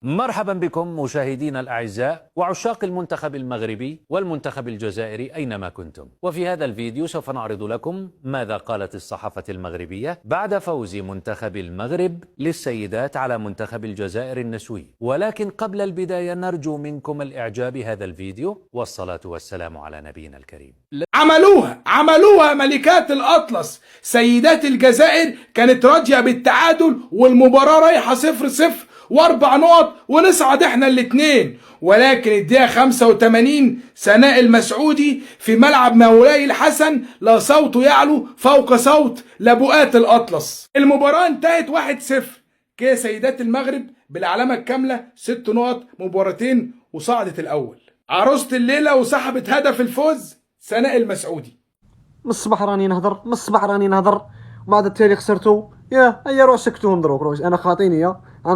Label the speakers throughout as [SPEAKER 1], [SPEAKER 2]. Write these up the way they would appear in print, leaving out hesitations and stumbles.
[SPEAKER 1] مرحبا بكم مشاهدينا الأعزاء وعشاق المنتخب المغربي والمنتخب الجزائري أينما كنتم. وفي هذا الفيديو سوف نعرض لكم ماذا قالت الصحافة المغربية بعد فوز منتخب المغرب للسيدات على منتخب الجزائر النسوي. ولكن قبل البداية نرجو منكم الإعجاب بهذا الفيديو والصلاة والسلام على نبينا الكريم.
[SPEAKER 2] عملوها ملكات الأطلس. سيدات الجزائر كانت راضية بالتعادل والمباراة رايحة 0-0 و4 نقط ونصعد احنا الاتنين، ولكن الدقيقة 85 سناء المسعودي في ملعب مولاي الحسن لا صوت يعلو فوق صوت لبؤات الأطلس. المباراة انتهت 1-0 كده. سيدات المغرب بالعلامة الكاملة 6 نقط مباراتين وصعدت الأول. عروسة الليلة وصاحبة هدف الفوز سناء المسعودي.
[SPEAKER 3] من الصباح راني نهضر وبعد التالي خسرتو. هيا روح سكتوهم دروك. روح انا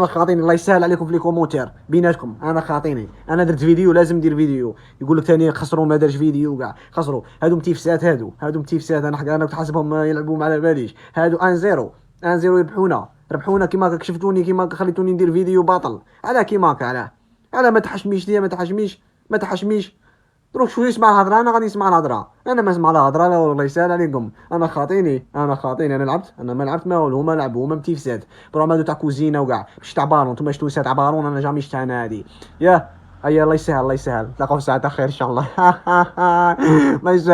[SPEAKER 3] خاطيني الله يسهل عليكم في لي كومونتير بيناتكم. انا خاطيني، انا درت فيديو لازم ندير فيديو. يقول لك ثاني خسروا ما دارش فيديو كاع خسروا. هادو متيفسات هادو متيفسات. انا كنت حاسبهم يلعبوا مع باليش. هادو 1-0 ربحونا كيما شفتوني كيما خليتوني ندير فيديو باطل. على كيما على ما تحشميش دروك شويه يسمع الهضره. انا غادي نسمع الهضره، انا ما نسمع الهضره. لا والله يسهل عليكم. انا خاطيني انا ما لعبت ما والو. هما لعبوا هما متيفسات برومادو تاع كوزينه وكاع باش تاع بارون. نتوما شتو تاع بارون. انا جامي شتا انا هادي. هيا الله يسهل نتلاقاو في ساعه خير ان شاء الله.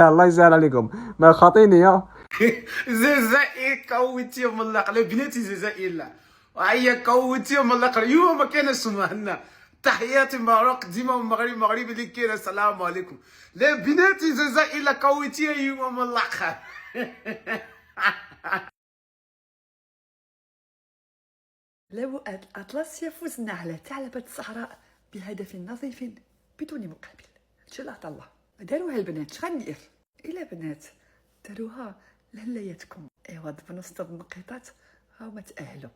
[SPEAKER 3] الله يسهل عليكم. ما خاطيني
[SPEAKER 4] زيزائي كويتيهم اللقل بناتي زيزائي لا وهيا كويتيهم اللقل يوم ما كان اسمهنا. تحياتي مبروك ديما مغربي اللي كاين. السلام عليكم. لا بناتي زيزائي لا كويتيه يوم اللقل.
[SPEAKER 5] لبؤات الأطلس يفوزن على ثعلبة الصحراء بهدف نظيف بدون مقابل. جلات الله داروها البنات. شغندير إلا بنات داروها لهلايتكم. ايوا بنص النقيطات هاهما تأهلوا.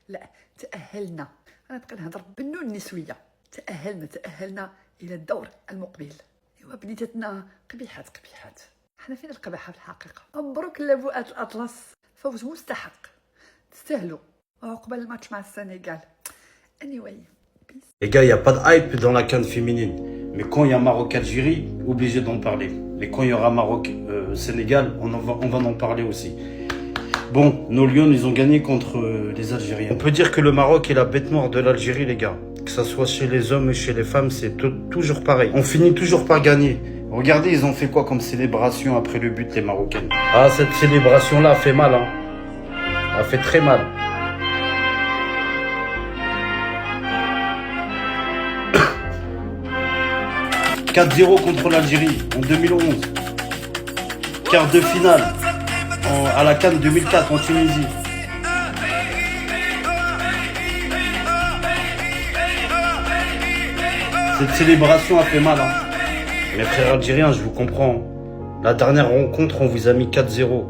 [SPEAKER 5] لا تأهلنا. أنا نبقى نهضر بالنون النسوية. تأهلنا إلى الدور المقبل. ايوا بنيتاتنا قبيحات. حنا فين القباحة في الحقيقة؟ مبروك لبؤات الأطلس، فوز مستحق تستاهلوا. عقبال الماتش مع السنغال. Anyway.
[SPEAKER 6] Les gars, il n'y a pas de hype dans la CAN féminine. Mais quand il y a Maroc-Algérie, obligé d'en parler. Et quand il y aura Maroc-Sénégal, on va en parler aussi. Bon, nos Lions, ils ont gagné contre les Algériens. On peut dire que le Maroc est la bête noire de l'Algérie, les gars. Que ça soit chez les hommes et chez les femmes, c'est toujours pareil. On finit toujours par gagner. Regardez, ils ont fait quoi comme célébration après le but, les Marocaines. Ah, cette célébration-là a fait mal, hein. A fait très mal. 4-0 contre l'Algérie en 2011. Quart de finale à la CAN 2004 en Tunisie. Cette célébration a fait mal. Hein. Mes frères algériens, je vous comprends. La dernière rencontre, on vous a mis 4-0.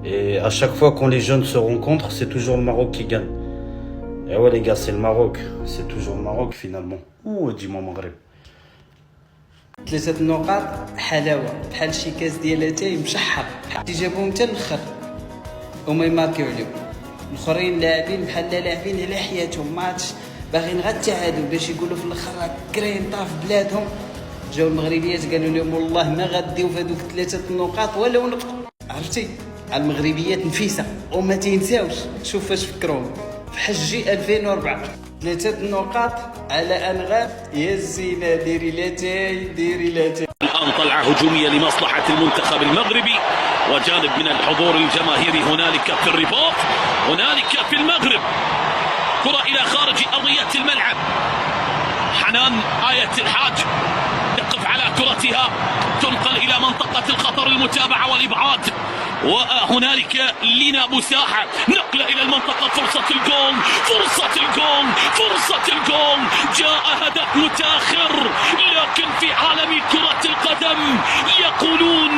[SPEAKER 6] Et à chaque fois quand les jeunes se rencontrent, c'est toujours le Maroc qui gagne. Et ouais les gars, c'est le Maroc. C'est toujours le Maroc finalement. Ouh, dis-moi Maghreb.
[SPEAKER 7] 3 نقاط حلاوه بحال شي كاس ديال اتاي مشحر. جابوهم حتى الاخر وما يماركيو عليهم. الاخرين لاعبين بحال لاعبين على حياتهم ماتش باغيين غير التعادل باش يقولوا في الاخر كرين طاف بلادهم. جاو المغربيات قالوا لهم والله ما غاديو في هذوك 3 نقاط ولو نقطه. عرفتي المغربيات نفيسه وما تنساوش. شوف فاش فكروهم في حجي 2004 3 نقاط على أنغام. يا الزينة ديري لاتاي.
[SPEAKER 8] الآن طلعة هجومية لمصلحة المنتخب المغربي وجانب من الحضور الجماهيري هنالك في الرباط، هنالك في المغرب. كرة إلى خارج أرضية الملعب. حنان آية الحاج تقف على كرتها، تنقل إلى منطقة الخطر، المتابعة والإبعاد. وهنالك لنا مساحة، نقلة إلى المنطقة، فرصة الجول. جاء هدف متأخر، لكن في عالم كرة القدم يقولون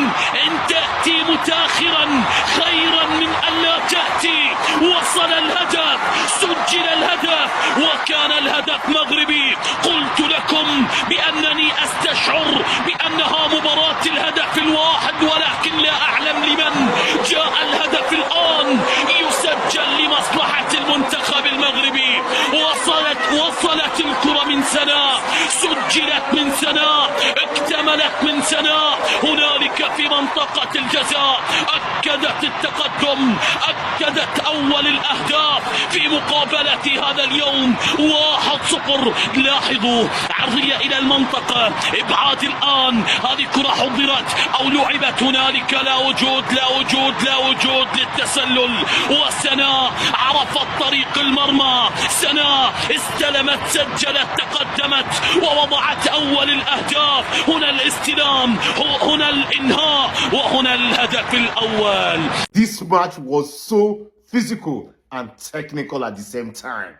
[SPEAKER 8] إن تأتي متأخرا خيرا من أن لا تأتي. وصل الهدف، سجل الهدف، وكان الهدف مغربي. قلت لكم بأنني أستشعر بأنها مباراة الهدف الواحد، ولكن لا أعلم لمن. جاء الهدف الآن يسجل لمصلحة المنتخب المغربي. وصلت بدأت الكرة من سنة، سجلت من سنة، اكتملت من سنة. هنالك في منطقة الجزاء أكدت التقدم، أكدت أول الأهداف في مقابلة هذا اليوم. 1-0. لاحظوا عرضية إلى المنطقة، إبعاد الآن. هذه كرة حضرت أو لعبت هنالك، لا وجود لا وجود لا وجود للتسلل. وسنا عرفت طريق المرمى، سنا استلمت، سجلت، تقدمت ووضعت أول الأهداف. هنا الاستلام، هنا الإنهاء، وهنا الهدف الأول.
[SPEAKER 9] This match was so physical and technical at the same time.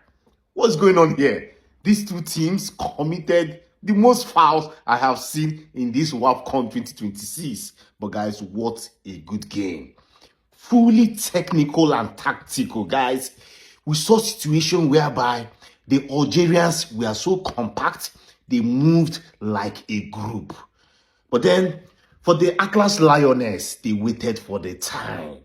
[SPEAKER 9] What's going on here? These two teams committed the most fouls I have seen in this WAFCON 2026. But guys, what a good game. Fully technical and tactical, guys. We saw a situation whereby the Algerians were so compact, they moved like a group. But then, for the Atlas Lioness, they waited for the time.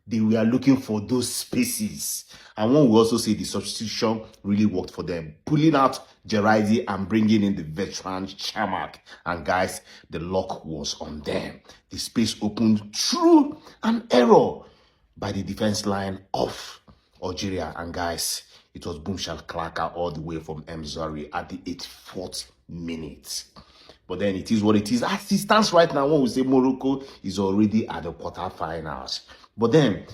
[SPEAKER 9] They were looking for those spaces. And one will also say the substitution really worked for them. Pulling out Gerardi and bringing in the veteran Chamak. And guys, the luck was on them. The space opened through an error by the defense line of Algeria. And guys, it was Boumshal Klaka all the way from Mzari at the 84th minute. But then it is what it is. As it stands right now, when we say Morocco is already at the quarterfinals. But then,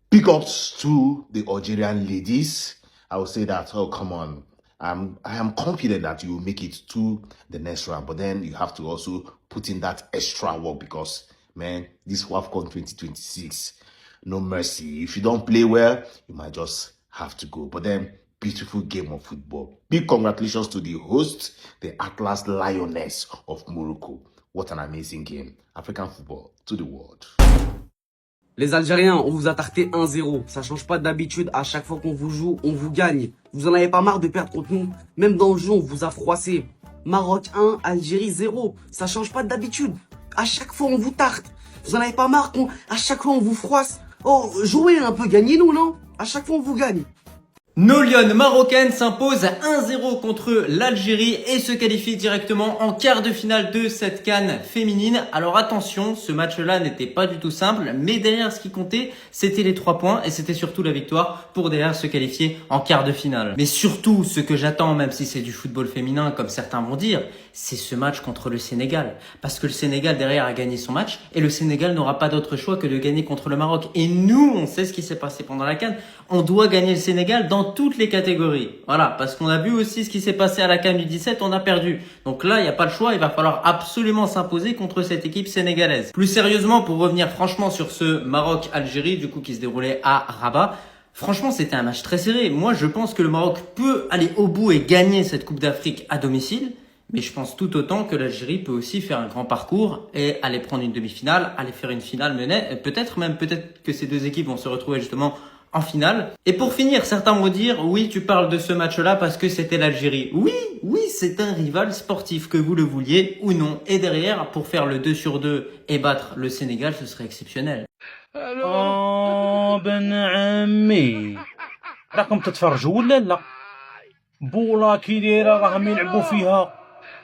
[SPEAKER 9] big ups to the Algerian ladies. I will say that, oh, come on. I am confident that you will make it to the next round. But then you have to also put in that extra work because, man, this WAFCON 2026, no mercy. If you don't play well, you might just have to go. But then, beautiful game of football. Big congratulations to the host, the Atlas Lioness of Morocco. What an amazing game. African football to the world.
[SPEAKER 10] Les Algériens, on vous a tarté 1-0. Ça change pas d'habitude. À chaque fois qu'on vous joue, on vous gagne. Vous en avez pas marre de perdre contre nous? Même dans le jeu, on vous a froissé. Maroc 1, Algérie 0. Ça change pas d'habitude. À chaque fois, on vous tarte. Vous en avez pas marre à chaque fois, on vous froisse? Oh, jouez un peu, gagnez-nous, non? À chaque fois, on vous gagne.
[SPEAKER 11] Nos Lionnes marocaines s'imposent 1-0 contre l'Algérie et se qualifient directement en quart de finale de cette CAN féminine. Alors attention, ce match-là n'était pas du tout simple, mais derrière ce qui comptait, c'était les 3 points et c'était surtout la victoire pour derrière se qualifier en quart de finale. Mais surtout, ce que j'attends, même si c'est du football féminin comme certains vont dire, c'est ce match contre le Sénégal. Parce que le Sénégal derrière a gagné son match et le Sénégal n'aura pas d'autre choix que de gagner contre le Maroc. Et nous, on sait ce qui s'est passé pendant la CAN. On doit gagner le Sénégal dans toutes les catégories. Voilà, parce qu'on a vu aussi ce qui s'est passé à la CAN du 17, on a perdu. Donc là, il n'y a pas le choix, il va falloir absolument s'imposer contre cette équipe sénégalaise. Plus sérieusement, pour revenir franchement sur ce Maroc-Algérie, du coup qui se déroulait à Rabat, franchement, c'était un match très serré. Moi, je pense que le Maroc peut aller au bout et gagner cette Coupe d'Afrique à domicile. Mais je pense tout autant que l'Algérie peut aussi faire un grand parcours et aller prendre une demi-finale, aller faire une finale menée. Peut-être que ces deux équipes vont se retrouver justement en finale. Et pour finir, certains vont dire, oui, tu parles de ce match-là parce que c'était l'Algérie. Oui, c'est un rival sportif, que vous le vouliez ou non. Et derrière, pour faire le 2-2 et battre le Sénégal, ce serait exceptionnel.
[SPEAKER 12] بن عمي راكم تتفرجوا ولا لا؟ بولا كي دايره راهم يلعبوا فيها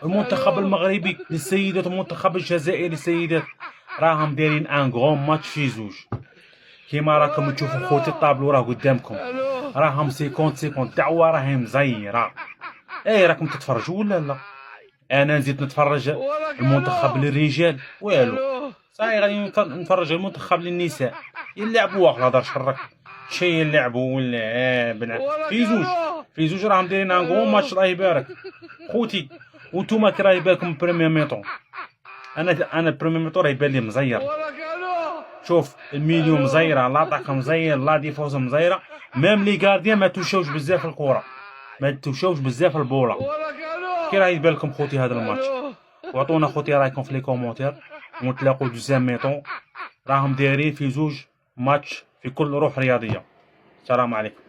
[SPEAKER 12] المنتخب المغربي للسيدات والمنتخب الجزائري للسيدات راهم دايرين ان غون ماتش في زوج كيما راكم تشوفوا خوتي الطابلو راه قدامكم راهم 50 دعوه راهي مزيره. اي راكم تتفرجوا ولا لا؟ انا نزيد نتفرج المنتخب للرجال والو صاي غادي نتفرج المنتخب للنساء يلعبوا واخا هضر شرك شي يلعبوا ولا في زوج راهم دايرين ان غون ماتش الله يبارك خوتي. وانتوما كي راه يبان لكم بريمير ميطون انا بريمير ميطون راه يبان لي مزير. شوف الميليو مزيره، لاطاك مزير، لا ديفوز مزيره، ميم لي غارديان ما توشاوش بزاف الكره، ما توشاوش بزاف البوله. كي راه يبان لكم خوتي هذا الماتش؟ وعطونا خوتي رايكم في لي كومونتير ونتلاقوا دوزيام ميطون. راهم دايرين في زوج ماتش في كل روح رياضيه. السلام عليكم.